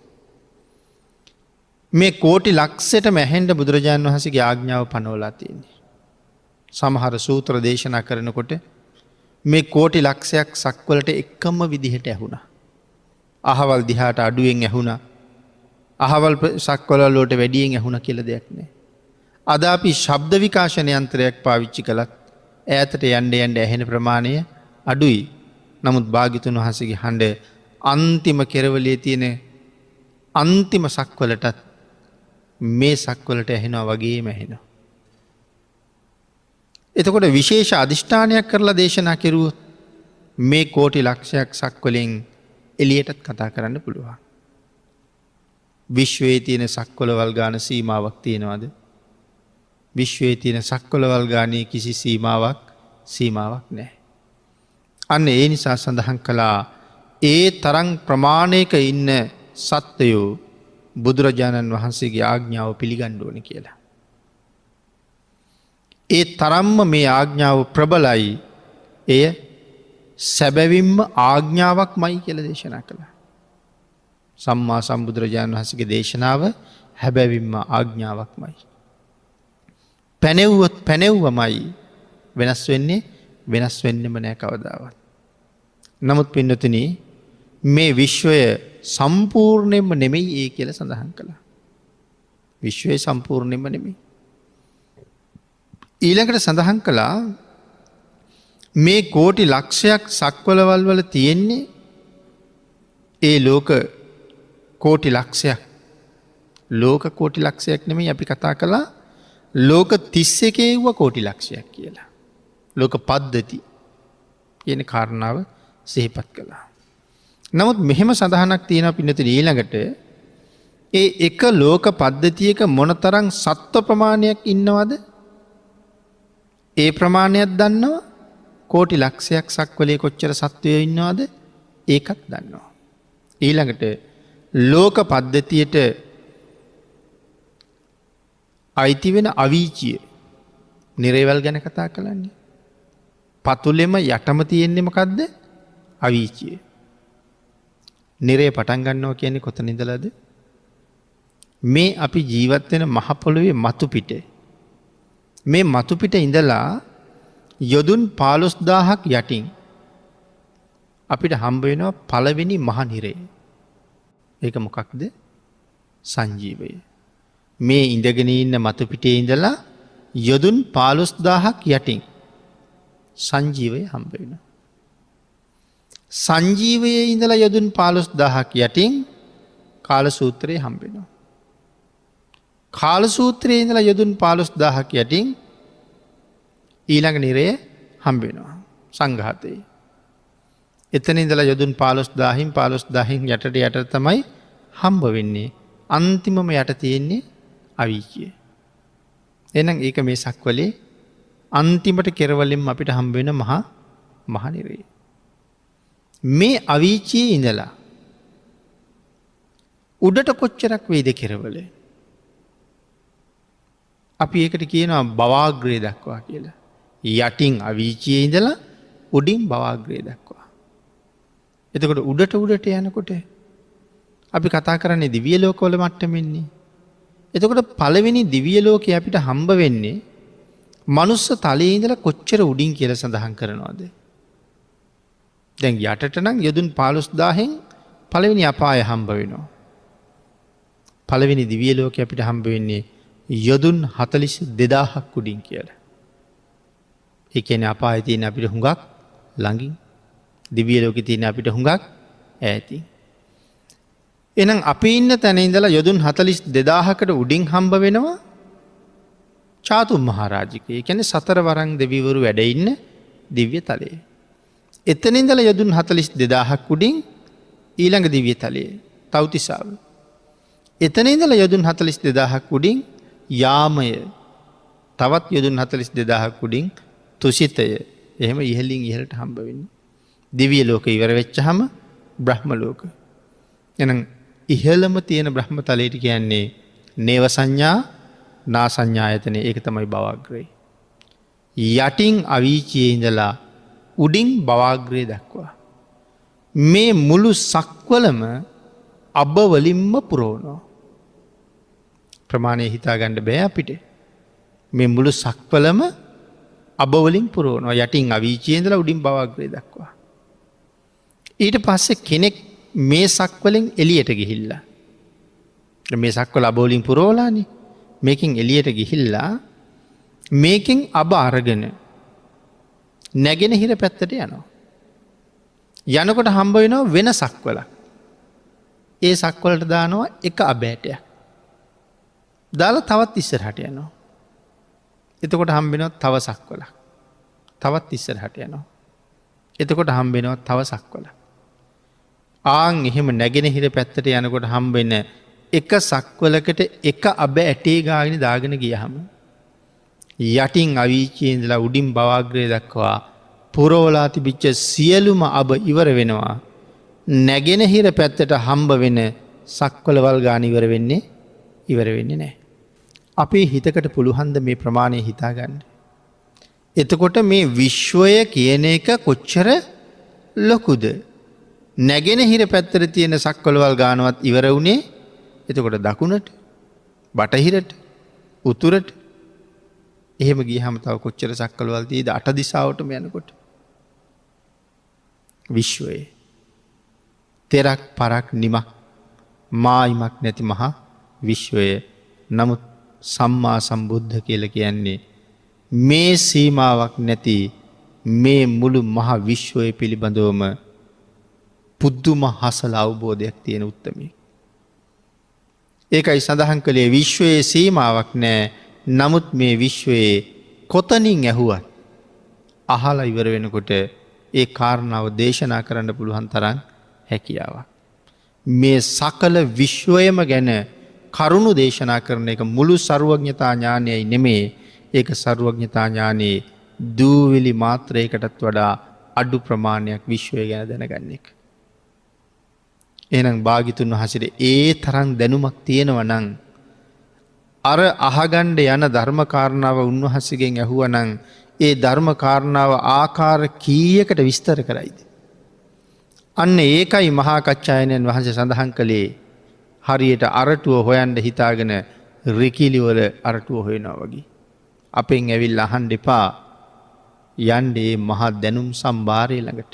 මේ කෝටි ලක්ෂයට මැහෙන්ඩ බුදුරජාණන් වහන්සේගේ ආග්ඥාව පනවලා තියෙන්නේ. සමහර සූත්‍ර දේශනා කරනකොට මේ කෝටි ලක්ෂයක් සක්වලට එක්කම විදිහට ඇහුණ. අහවල් දිහාට අඩුවෙන් ඇහුණ අහවල් සක්වලලෝට වැඩියෙන් ඇහුණ කියල දෙයක් නෑ. අද අපි ශබ්ද විකාශන යන්ත්‍රයක් පාවිච්චි කළත් ඈතට යන්ඩ ඇහෙන ප්‍රමාණය අඩුයි. නමුත් භාගිතුන් වහන්සේගේ හඬ අන්තිම කෙරවලේ තියෙන අන්තිම සක්වලටත් මේ සක්වලට ඇහෙනවා වගේම ඇහෙනවා. එතකොට විශේෂ අධිෂ්ඨානයක් කරලා දේශනා කෙරුවොත් මේ කෝටි ලක්ෂයක් සක්වලෙන් එළියටත් කතා කරන්න පුළුවන්. විශ්වයේ තියෙන සක්වලවල් ගාන සීමාවක් තියෙනවද? විශ්වයේ තියෙන සක්වලවල් ගානයේ කිසි සීමාවක් නැහැ. අන්න ඒ නිසා සඳහන් කළා ඒ තරම් ප්‍රමාණයක ඉන්න සත්වයෝ බුදුරජාණන් වහන්සේගේ ආග්ඥාව පිළිගන්න ඕනේ කියලා. ඒ තරම්ම මේ ආග්ඥාව ප්‍රබලයි. එය සැබවින්ම ආග්ඥාවක්මයි කියලා දේශනා කළා. සම්මා සම්බුදුරජාණන් වහන්සේගේ දේශනාව හැබැවින්ම ආග්ඥාවක්මයි. පැනෙව්වොත් පැනෙව්වමයි. වෙනස් වෙන්නෙම නෑ කවදාවත්. නමුත් පින්නතුනි මේ විශ්වය සම්පූර්ණයෙන්ම නෙමෙයි ඒ කියලා සඳහන් කළා. විශ්වය සම්පූර්ණයෙන්ම නෙමෙයි. ඊළඟට සඳහන් කළා මේ කෝටි ලක්ෂයක් සක්වලවල් වල තියෙන්නේ ඒ ලෝක කෝටි ලක්ෂයක්. ලෝක කෝටි ලක්ෂයක් නෙමෙයි අපි කතා කළා ලෝක 31 වුව කෝටි ලක්ෂයක් කියලා. ලෝක පද්ධති කියන කාරණාව සිහිපත් කළා. නමුත් මෙහෙම සඳහනක් තියෙනවා පින්නතුනි ඊළඟට ඒ එක ලෝක පද්ධතියක මොනතරම් සත්ව ප්‍රමාණයක් ඉන්නවද? ඒ ප්‍රමාණයක් දන්නවා. කෝටි ලක්ෂයක් සක්වලේ කොච්චර සත්වයෝ ඉන්නවද? ඒකත් දන්නවා. ඊළඟට ලෝක පද්ධතියට අයිති වෙන අවීචිය නිරේවල් ගැන කතා කළන්නේ. පතුලෙම යටම තියෙන්නේ මොකද්ද? අවීචිය. නිරේ පටන් ගන්නවා කියන්නේ කොතන ඉඳලාද? මේ අපි ජීවත් වෙන මහ පොළොවේ මතු පිටේ. මේ මතු පිට ඉඳලා යොදුන් 15000ක් යටින් අපිට හම්බ වෙනවා පළවෙනි මහ නිරේ. ඒක මොකක්ද? සංජීවය. මේ ඉඳගෙන ඉන්න මතු පිටේ ඉඳලා යොදුන් 15000ක් යටින් සංජීවය හම්බ වෙනවා. සංජීවයේ ඉඳලා යොදුන් 15000ක් යටින් කාල සූත්‍රය හම්බ වෙනවා. කාල සූත්‍රයේ ඉඳලා යොදුන් 15000ක් යටින් ඊළඟ නිරය හම්බ වෙනවා සංඝාතේ. එතන ඉඳලා යොදුන් 15000න් යටට තමයි හම්බ වෙන්නේ. අන්තිමම යට තියෙන්නේ අවීචිය. එහෙනම් ඒක මේ සක්වලේ අන්තිමට කෙරවලින් අපිට හම්බ වෙන මහා නිරය. මේ අවීචියේ ඉඳලා උඩට කොච්චරක් වේද කෙරවල? අපි ඒකට කියනවා බවාග්‍රය දක්වා කියලා. යටින් අවීචියේ ඉඳලා උඩින් බවාග්‍රය දක්වා. එතකොට උඩට යනකොට අපි කතා කරන්නේ දිව්‍ය ලෝකවල මට්ටමින්නේ. එතකොට පළවෙනි දිව්‍ය ලෝකේ අපිට හම්බ වෙන්නේ මනුස්ස තලයේ ඉඳලා කොච්චර උඩින් කියලා සඳහන් කරනවද? දැන් යටට නම් යොදුන් 15000න් පළවෙනි අපාය හම්බ වෙනවා. පළවෙනි දිව්‍ය ලෝකේ අපිට හම්බ වෙන්නේ යොදුන් 42000ක් උඩින් කියලා. ඒ කියන්නේ අපායේ තියෙන අපිට හුඟක් ළඟින්, දිව්‍ය ලෝකේ තියෙන අපිට හුඟක් ඈතින්. එහෙනම් අපි ඉන්න තැන ඉඳලා යොදුන් 42000කට උඩින් හම්බ වෙනවා චාතුම් මහරජිකය. ඒ කියන්නේ සතර වරන් දෙවිවරු වැඩ ඉන්න දිව්‍ය තලයේ. එතන ඉඳලා යොදුන් 42000ක් උඩින් ඊළඟ දිව්‍ය තලයේ තව්තිසාව. එතන ඉඳලා යොදුන් 42000ක් උඩින් යාමය. තවත් යොදුන් 42000ක් උඩින් තුසිතය. එහෙම ඉහළින් ඉහළට හම්බ වෙන්නේ. දිව්‍ය ලෝක ඉවර වෙච්චාම බ්‍රහ්ම ලෝක. එහෙනම් ඉහළම තියෙන බ්‍රහ්ම තලයට කියන්නේ නේව සංඥා නා සංඥායතනෙ. ඒක තමයි බවාග්‍රය. යටින් අවීචියේ ඉඳලා උඩින් බවාග්‍රය දක්වා මේ මුළු සක්වලම අබ වලින්ම පුරවනවා. ප්‍රමාණය හිතා ගන්න බෑ අපිට. මේ මුළු සක්වලම අබ වලින් පුරවනවා. යටින් අවීචියේ ඉඳලා උඩින් බවාග්‍රය දක්වා. ඊට පස්සේ කෙනෙක් මේ සක්වලින් එළියට ගිහිල්ලා මේ සක්වල අබ වලින් පුරවලානේ. මේකෙන් එළියට ගිහිල්ලා මේකෙන් අබ අරගෙන නැගෙනහිර පැත්තට යනවා. යනකොට හම්බ වෙනවා වෙන සක්වලක්. ඒ සක්වලට දානවා එක අබෑටයක්. දාලා තවත් ඉස්සරහට යනවා. එතකොට හම්බ වෙනවා තව සක්වලක්. තවත් ඉස්සරහට යනවා. එතකොට හම්බ වෙනවා තව සක්වලක්. ආන් එහෙම නැගෙනහිර පැත්තට යනකොට හම්බ වෙන එක සක්වලකට එක අබ ඇටේ ගාගෙන දාගෙන ගියහම යටින් අවීචියේ ඉඳලා උඩින් බවාග්‍රය දක්වා පුරවලා තිබිච්ච සියලුම අබ ඉවර වෙනවා. නැගෙනහිර පැත්තට හම්බ වෙන සක්වලවල් ගාන ඉවර වෙන්නේ නැහැ. අපේ හිතකට පුළුවන් ද මේ ප්‍රමාණය හිතාගන්න? එතකොට මේ විශ්වය කියන එක කොච්චර ලොකුද? නැගෙනහිර පැත්තට තියෙන සක්වලවල් ගානවත් ඉවර වුණේ එතකොට දකුණට, බටහිරට, උතුරට එහෙම ගියහම තව කොච්චර සක්වලවල් තියෙද? 8 දිශාවටම යනකොට විශ්වයේ තෙරක් පරක් නිමක් මායිමක් නැති මහා විශ්වය. නමුත් සම්මා සම්බුද්ධ කියලා කියන්නේ මේ සීමාවක් නැති මේ මුළු මහා විශ්වය පිළිබඳවම පුදුම හසල අවබෝධයක් තියෙන උත්තමයෙක්. ඒකයි සඳහන් කළේ විශ්වයේ සීමාවක් නැහැ. නමුත් මේ විශ්වයේ කොතනින් ඇහුවත් අහලා ඉවර වෙනකොට ඒ කාරණාව දේශනා කරන්න පුළුවන් තරම් හැකියාවක්. මේ සකල විශ්වයම ගැන කරුණු දේශනා කරන එක මුළු සර්වඥතා ඥානයයි නෙමේ. ඒක සර්වඥතා ඥානයේ දූවිලි මාත්‍රයකටත් වඩා අඩු ප්‍රමාණයක් විශ්වය ගැන දැනගන්න එක. එහෙනම් භාග්‍යතුන් වහන්සේට ඒ තරම් දැනුමක් තියෙනවා නම් අර අහගන්න යන ධර්ම කාරණාව උන්වහන්සේගෙන් ඇහුවා නම් ඒ ධර්ම කාරණාව ආකාර කීයකට විස්තර කරයිද? අන්න ඒකයි මහා කච්චායනයන් වහන්සේ සඳහන් කළේ හරියට අරටුව හොයන්න හිතාගෙන රිකිලි වල අරටුව හොයනවා වගේ. අපෙන් ඇවිල්ලා අහන්න එපා. යන්නේ මහා දැනුම් සම්භාරය ළඟට.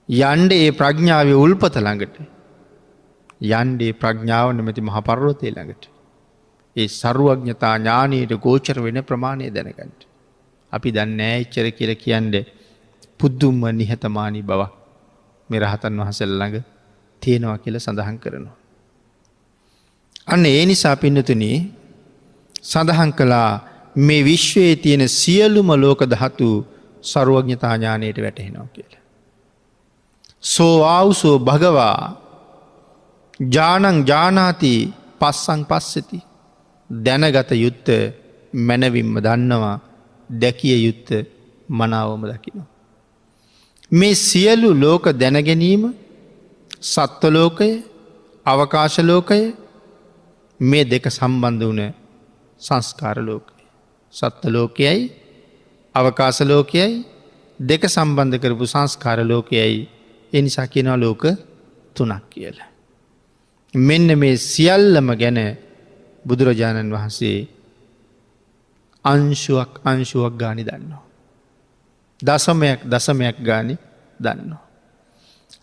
යන්නේ ඒ ප්‍රඥාවේ උල්පත ළඟට. යන්නේ ප්‍රඥාව නැමැති මහා පර්වතය ළඟට. ඒ සර්වඥතා ඥානයේ ගෝචර වෙන ප්‍රමාණය දැනගන්න. අපි දන්නේ නැහැ ඉච්චර කියලා කියන්නේ පුදුම නිහතමානී බවක් මේ රහතන් වහන්සේලා ළඟ තියෙනවා කියලා සඳහන් කරනවා. අන්න ඒ නිසා පින්නතුනි සඳහන් කළා මේ විශ්වයේ තියෙන සියලුම ලෝක ධාතු සර්වඥතා ඥානයට වැටහෙනවා කියලා. සෝ ආවුසෝ භගවා ජානං ජානාති පස්සං පස්සති. දැනගත යුත්ත මැනවින්ම දන්නවා, දැකිය යුත්ත මනාවම දකිනවා. මේ සියලු ලෝක දැනගැනීම සත්ව ලෝකය, අවකාශ ලෝකය, මේ දෙක සම්බන්ධ වන සංස්කාර ලෝකය. සත්ව ලෝකයයි අවකාශ ලෝකයයි දෙක සම්බන්ධ කරපු සංස්කාර ලෝකයයි. එනිසා කියනවා ලෝක තුනක් කියලා. මෙන්න මේ සියල්ලම ගැන බුදුරජාණන් වහන්සේ අංශුවක් ගානි දන්නවා. දසමයක් ගානි දන්නවා.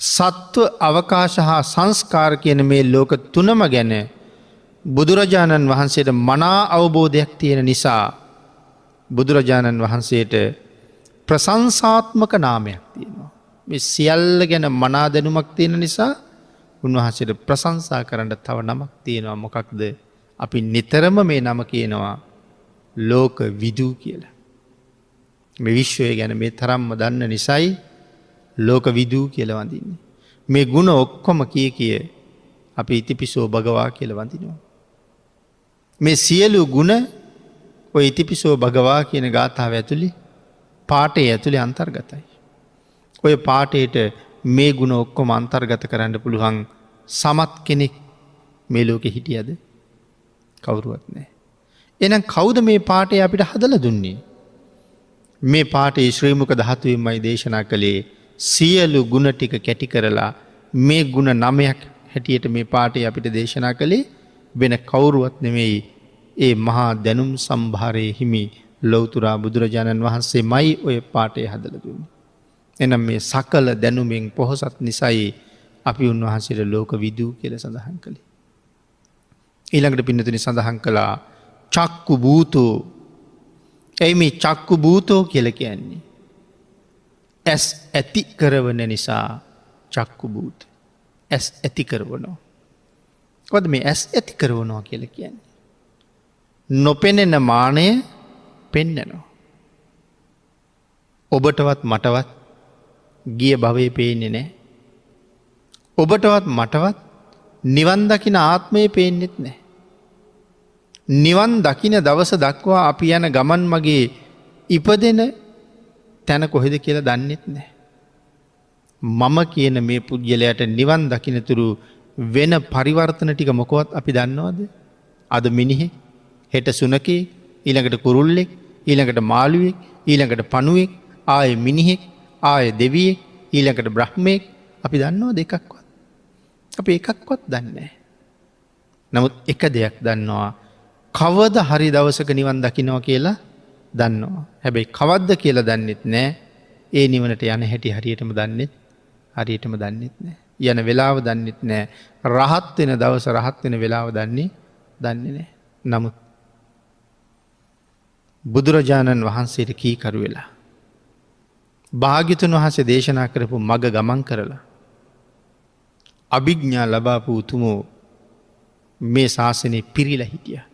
සත්ව අවකාශ හා සංස්කාර කියන මේ ලෝක තුනම ගැන බුදුරජාණන් වහන්සේට මනා අවබෝධයක් තියෙන නිසා බුදුරජාණන් වහන්සේට ප්‍රශංසාත්මක නාමයක් තියෙනවා. මේ සියල්ල ගැන මනා දැනුමක් තියෙන නිසා උන්වහන්සේට ප්‍රශංසා කරන්න තව නමක් තියෙනවා. මොකක්ද? අපි නිතරම මේ නම කියනවා ලෝක විදූ කියලා. මේ විශ්වය ගැන මේ තරම්ම දන්න නිසයි ලෝක විදූ කියලා වඳින්නේ. මේ ගුණ ඔක්කොම කිය අපි ඉතිපිසෝ භගවා කියලා වඳිනවා. මේ සියලු ගුණ ඔය ඉතිපිසෝ භගවා කියන ගාථාව ඇතුළේ පාඨය ඇතුළේ අන්තර්ගතයි. ඔය පාඨයට මේ ගුණ ඔක්කොම අන්තර්ගත කරන්න පුළුවන් සමත් කෙනෙක් මේ ලෝකෙ හිටියද? කවුරුවත් නැහැ. එහෙනම් කවුද මේ පාඨය අපිට හදලා දුන්නේ? මේ පාඨයේ ශ්‍රී මුක ධාතුවේමයි දේශනා කළේ. සියලු ගුණ ටික කැටි කරලා මේ ගුණ 9ක් හැටියට මේ පාඨය අපිට දේශනා කළේ වෙන කවුරුවත් නෙමෙයි. ඒ මහා දැනුම් සම්භාරයේ හිමි ලෞතුරා බුදුරජාණන් වහන්සේමයි ඔය පාඨය හදලා දුන්නේ. එනම් මේ සකල දැනුමින් පොහොසත් නිසයි අපි උන්වහන්සේට ලෝක විදූ කියලා සඳහන් කළේ. ඊළඟට පින්නතුනි සඳහන් කළා චක්කු භූතෝ. එයි මේ චක්කු භූතෝ කියලා කියන්නේ ඇස් ඇති කරවන නිසා චක්කු භූත. ඇස් ඇති කරවනවා. කොහොමද මේ ඇස් ඇති කරවනවා කියලා කියන්නේ? නොපෙනෙන මානය පෙන්නනවා. ඔබටවත් මටවත් ගිය භවයේ පේන්නේ නැහැ. ඔබටවත් මටවත් නිවන් දකින ආත්මය පේන්නෙත් නැහැ. නිවන් දකින දවස දක්වා අපි යන ගමන් මගේ ඉපදෙන තැන කොහෙද කියලා දන්නෙත් නැහැ. මම කියන මේ පුද්ගලයාට නිවන් දකිනතුරු වෙන පරිවර්තන ටික මොකවත් අපි දන්නවද? අද මිනිහෙක්, හෙට සුනකෙක්, ඊළඟට කුරුල්ලෙක්, ඊළඟට මාළුවෙක්, ඊළඟට පණුවෙක්, ආයේ මිනිහෙක්, ආයේ දෙවියෙක්, ඊළඟට බ්‍රහ්මෙක්. අපි දන්නවද එකක්වත්? අපි එකක්වත් දන්නේ නැහැ. නමුත් එක දෙයක් දන්නවා. කවද හරි දවසක නිවන් දකින්නවා කියලා දන්නවා. හැබැයි කවද්ද කියලා දන්නෙත් නැහැ. ඒ නිවනට යන හැටි හරියටම දන්නෙත් නැහැ. යන වෙලාව දන්නෙත් නැහැ. රහත් වෙන දවස රහත් වෙන වෙලාව දන්නේ නැහැ. නමුත් බුදුරජාණන් වහන්සේට කීකරු වෙලා භාග්‍යතුන් වහන්සේ දේශනා කරපු මග ගමන් කරලා අභිඥා ලබාපු උතුමෝ මේ ශාසනයේ පිරීලා හිටියා.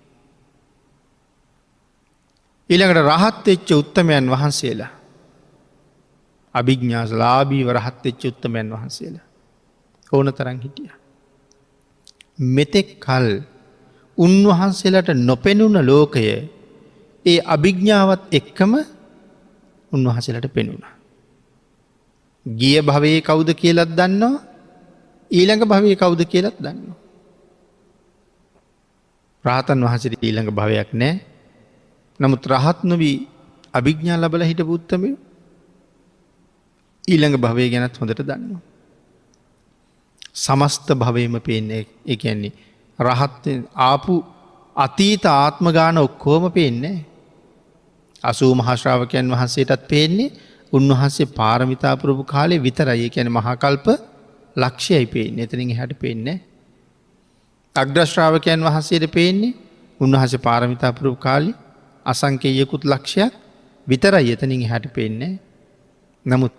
ඊළඟට රහත් වෙච්ච උත්තමයන් වහන්සේලා අභිඥාලාභීව රහත් වෙච්ච උත්තමයන් වහන්සේලා ඕන තරම් හිටියා. මෙතෙක් කල් උන්වහන්සේලාට නොපෙනුන ලෝකය ඒ අභිඥාවත් එක්කම උන්වහන්සේලාට පෙනුණා. ගිය භවයේ කවුද කියලාත් දන්නවා, ඊළඟ භවයේ කවුද කියලාත් දන්නවා. රහතන් වහන්සේට ඊළඟ භවයක් නැහැ. නමුත් රහත් නොවි අභිඥා ලැබලා හිටපු උත්තමයෝ ඊළඟ භවය ගැනත් හොඳට දන්නවා. සමස්ත භවයේම පේන්නේ, ඒ කියන්නේ රහත් ආපු අතීත ආත්ම ගාන ඔක්කොම පේන්නේ. 80 මහා ශ්‍රාවකයන් වහන්සේටත් පේන්නේ උන්වහන්සේ පාරමිතා පුරපු කාලේ විතරයි. ඒ කියන්නේ මහා කල්ප ලක්ෂයයි පේන්නේ. එතනින් එහාට පේන්නේ නැහැ. අග්‍ර ශ්‍රාවකයන් වහන්සේට පේන්නේ උන්වහන්සේ පාරමිතා පුරපු කාලේ අසංකේයකුත් ලක්ෂයක් විතරයි. එතනින් එහාට පේන්නේ නැහැ. නමුත්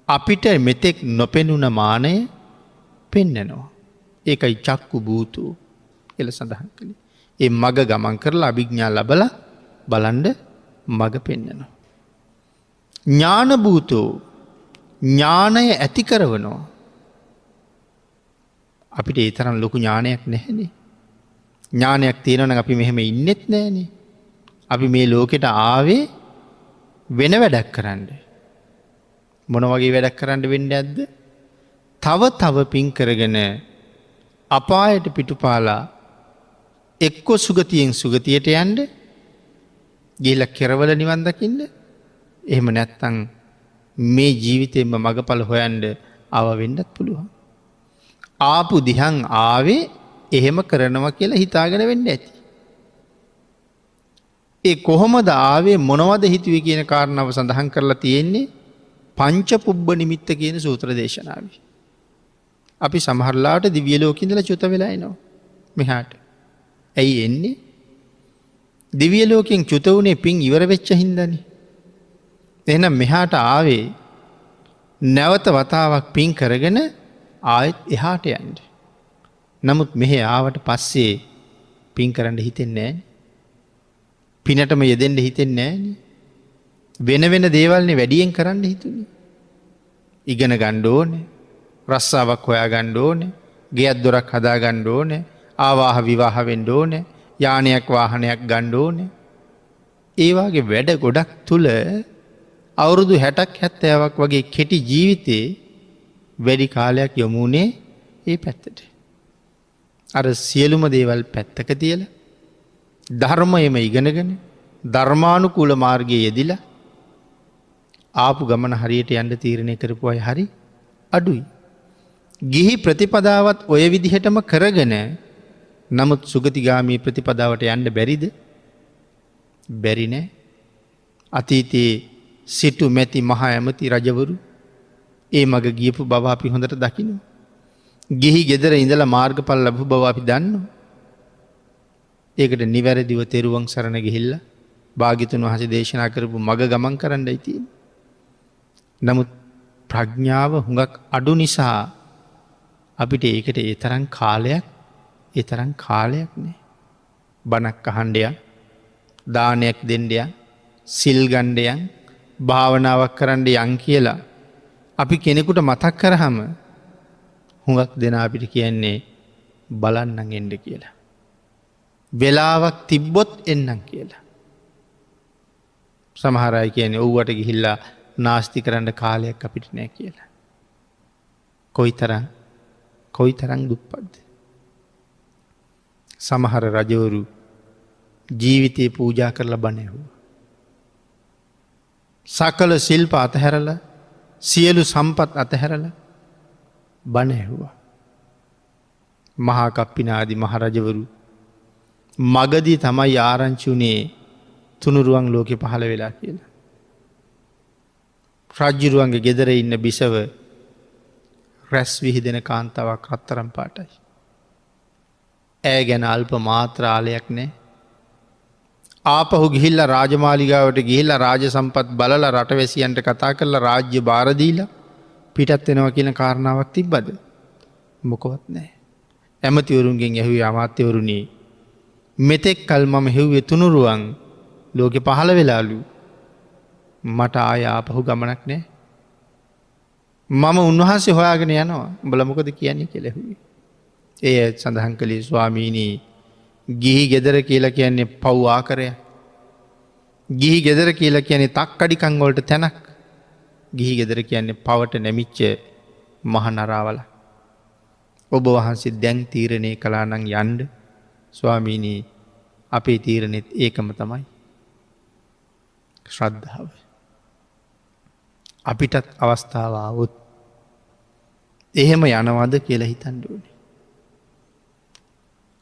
අපිට මෙතෙක් නොපෙනුන මානය පෙන්නනවා. ඒකයි චක්කු භූතෝ කියලා සඳහන් කළේ. ඒ මග ගමන් කරලා අභිඥා ලබලා බලන්ඩ මග පෙන්නනවා. ඥානභූතෝ ඥානය ඇති කරවනවා. අපිට ඒ තරම් ලොකු ඥානයක් නැහැනේ. ඥානයක් තියෙනවනම් අපි මෙහෙම ඉන්නෙත් නෑනේ. අපි මේ ලෝකෙට ආවේ වෙන වැඩක් කරන්න. මොන වගේ වැඩක් කරන්න වෙන්න ඇද්ද? තව තව පින් කරගෙන අපායට පිටුපාලා එක්කො සුගතියෙන් සුගතියට යන්න ගිහිල්ලා කෙරවල නිවන් දකින්න. එහෙම නැත්තම් මේ ජීවිතේම මගපල හොයන්න ආව වෙන්නත් පුළුවන්. ආපු දිහන් ආවේ එහෙම කරනවා කියලා හිතාගෙන වෙන්න ඇති. ඒ කොහොමද ආවේ මොනවද හිතුවේ කියන කාරණාව සඳහන් කරලා තියෙන්නේ පංච පුබ්බ නිමිත්ත කියන සූත්‍ර දේශනාවේ. අපි සමහරලාට දිව්‍ය ලෝකෙ ඉඳලා චුත වෙලා එනවා මෙහාට. ඇයි එන්නේ? දිව්‍ය ලෝකෙන් චුත වුණේ පින් ඉවර වෙච්ච හින්දානේ. එහෙනම් මෙහාට ආවේ නැවත වතාවක් පින් කරගෙන ආයෙත් එහාට යන්න. නමුත් මෙහෙ ආවට පස්සේ පින් කරන්න හිතෙන්නේ නැහැ. පිනටම යෙදෙන්න හිතෙන්නේ නැහැ. වෙන වෙන දේවල්නේ වැඩියෙන් කරන්න හිතුනේ. ඉගෙන ගන්න ඕනේ. රස්සාවක් හොයා ගන්න ඕනේ. ගෙයක් දොරක් හදා ගන්න ඕනේ. ආවාහ විවාහ වෙන්න ඕනේ. යානයක් වාහනයක් ගන්න ඕනේ. ඒ වගේ වැඩ ගොඩක් තුල අවුරුදු 60ක් 70ක් වගේ කෙටි ජීවිතේ වැඩි කාලයක් යමුනේ ඒ පැත්තට. අර සියලුම දේවල් පැත්තක තියලා ධර්මයම ඉගෙනගෙන ධර්මානුකූල මාර්ගයේ යෙදිලා ආපු ගමන හරියට යන්න තීරණය කරපු අය හරි අඩුයි. ගිහි ප්‍රතිපදාවත් ඔය විදිහටම කරගෙන නමුත් සුගතිගාමී ප්‍රතිපදාවට යන්න බැරිද? බැරි නෑ. අතීතයේ සිටු මැති මහා ඇමති රජවරු ඒ මග ගියපු බව අපි හොඳට දකිනවා. ගිහි ගෙදර ඉඳලා මාර්ගඵල ලැබු බව අපි දන්නවා. ඒකට නිවැරදිව තෙරුවන් සරණ ගිහිල්ලා භාග්‍යතුන් වහන්සේ දේශනා කරපු මග ගමන් කරන්නයි තියෙන්නේ. නමුත් ප්‍රඥාව හුඟක් අඩු නිසා අපිට ඒකට ඒ තරම් කාලයක් නෑ. බණක් අහන්න යන්, දානයක් දෙන්න යන්, සිල් ගන්න යන්, භාවනාවක් කරන්න යන් කියලා අපි කෙනෙකුට මතක් කරාම හුඟක් දෙනා අපිට කියන්නේ බලන්නම් එන්න කියලා. වෙලාවක් තිබ්බොත් එන්නම් කියලා. සමහර අය කියන්නේ ඔව්වට ගිහිල්ලා නාස්ති කරන්න කාලයක් අපිට නෑ කියලා. කොයිතරම් දුප්පත්ද? සමහර රජවරු ජීවිතේ පූජා කරලා බණ ඇහුවා. සකල ශිල්ප අතහැරලා සියලු සම්පත් අතහැරලා බණ ඇහුවා. මහා කප්පිනාදී මහරජවරු මගදී තමයි ආරංචි වුණේ තුනුරුවන් ලෝකෙ පහළ වෙලා කියලා. රජ්ජුරුවන්ගේ ගෙදර ඉන්න බිසව රැස් විහිදෙන කාන්තාවක් රත්තරන් පාටයි. ඇය ගැන අල්ප මාත්‍රාලයක් නෑ. ආපහු ගිහිල්ලා රාජමාලිගාවට ගිහිල්ලා රාජ සම්පත් බලලා රටවැසියන්ට කතා කරලා රාජ්‍ය බාර දීලා පිටත් වෙනවා කියන කාරණාවක් තිබ්බද? මොකවත් නෑ. ඇමතිවරුන්ගෙන් ඇහුවේ අමාත්‍යවරුනි මෙතෙක් කල් මම හෙව්වේ තුනුරුවන් ලෝකෙ පහළ වෙලාලු. මට ආය ආපහු ගමනක් නෑ. මම උන්වහන්සේ හොයාගෙන යනවා. උඹලා මොකද කියන්නේ කියලා ඇහුවේ. එය සඳහන් කළේ ස්වාමීනි ගිහි ගෙදර කියලා කියන්නේ පව් ආකරයක්. ගිහි ගෙදර කියලා කියන්නේ තක්කඩිකම් වලට තැනක්. ගිහි ගෙදර කියන්නේ පවට නැමිච්ච මහ නරාවල. ඔබ වහන්සේ දැන් තීරණය කළා නම් යන්න ස්වාමීනි අපේ තීරණෙත් ඒකම තමයි. ශ්‍රද්ධාව. අපිටත් අවස්ථාව ආවොත් එහෙම යනවද කියලා හිතන්න ඕනේ.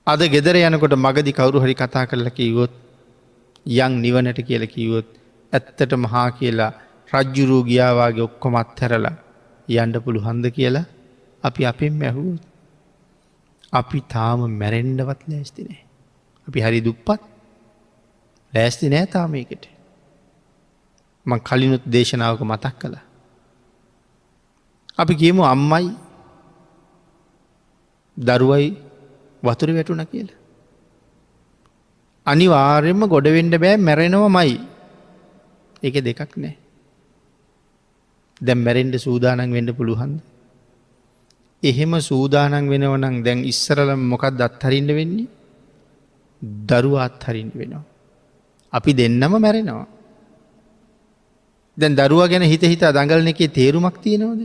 අද ගෙදර යනකොට මගදී කවුරු හරි කතා කරලා කිව්වොත් යන් නිවනට කියලා කිව්වොත් ඇත්තට මහා කියලා රජ්ජුරුව ගියා වාගේ ඔක්කොම අත්හැරලා යන්න පුළුවන්ද කියලා අපි අපෙන්ම ඇහුවොත් අපි තාම මැරෙන්නවත් ලෑස්ති නැහැ. අපි හරි දුප්පත්. ලෑස්ති නෑ තාම ඒකට. මම කලිනුත් දේශනාවක මතක් කළා. අපි කියමු අම්මයි දරුවයි වතුර වැටුණා කියලා. අනිවාර්යෙන්ම ගොඩවෙන්ඩ බෑ මැරෙනව මයි. එක දෙකක් නෑ. දැම් මැරෙන්ඩ සූදානන් වෙන්න පුළුවන්ද. එහෙම සූදානන් වෙනවනං දැන් ඉස්සරල මොකක් දත්හරින්ට වෙන්නේ. දරුවාත් හරින්ට වෙනවා. අපි දෙන්නම මැරෙනවා. දැන් දරුවා ගැන හිත හිතා දඟලන එකේ තේරුමක් තියෙනවද.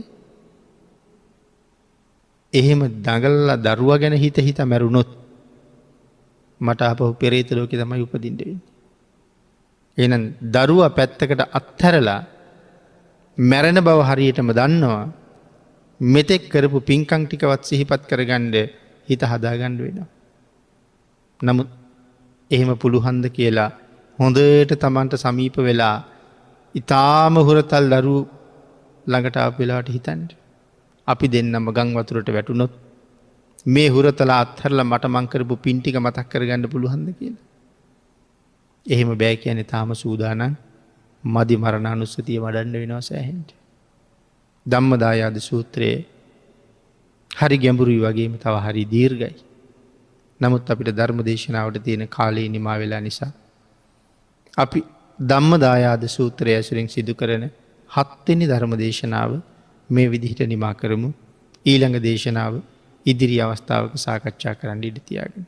එහෙම දඟල්ලා දරුවා ගැන හිත හිත මැරුණොත් මට අපහු පෙරේත ලෝක තමයි උපදින්ට වෙන්නේ. එනම් දරුවා පැත්තකට අත්හැරලා මැරෙන බව හරියටම දන්නවා මෙතෙක් කරපු පින්කං ටිකවත් සිහිපත් කරගණ්ඩ හිත හදාගණ්ඩ වෙනවා. නමුත් එහෙම පුළුහන්ද කියලා හොඳට තමන්ට සමීප වෙලා ඉතාම හුරතල් දරු ළඟට වෙලාට හිතන්ට. අපි දෙන්නම ගං වතුරට වැටුනොත් මේ හුරතලා අත්හරලා මට මංකරපු පින්ටික මතක් කරගන්න පුළුවන්ද කියලා. එහෙම බෑ කියන තාම සූදානන් මදි මරණ අනුස්සතිය වඩන්න වෙනවා සෑහෙන්ට. ධම්මදායාද සූත්‍රයේ හරි ගැඹුරුයි වගේම තව හරි දීර්ඝයි. නමුත් අපිට ධර්ම දේශනාවට තියෙන කාලයේ නිමා වෙලා නිසා. අපි ධම්මදායාද සූත්‍රය ඇසුරින් සිදු කරන 7 වෙනි ධර්ම දේශනාව මේ විදිහට නිමා කරමු. ඊළඟ දේශනාව ඉදිරි අවස්ථාවක සාකච්ඡා කරන්න ඉඩ තියාගෙන.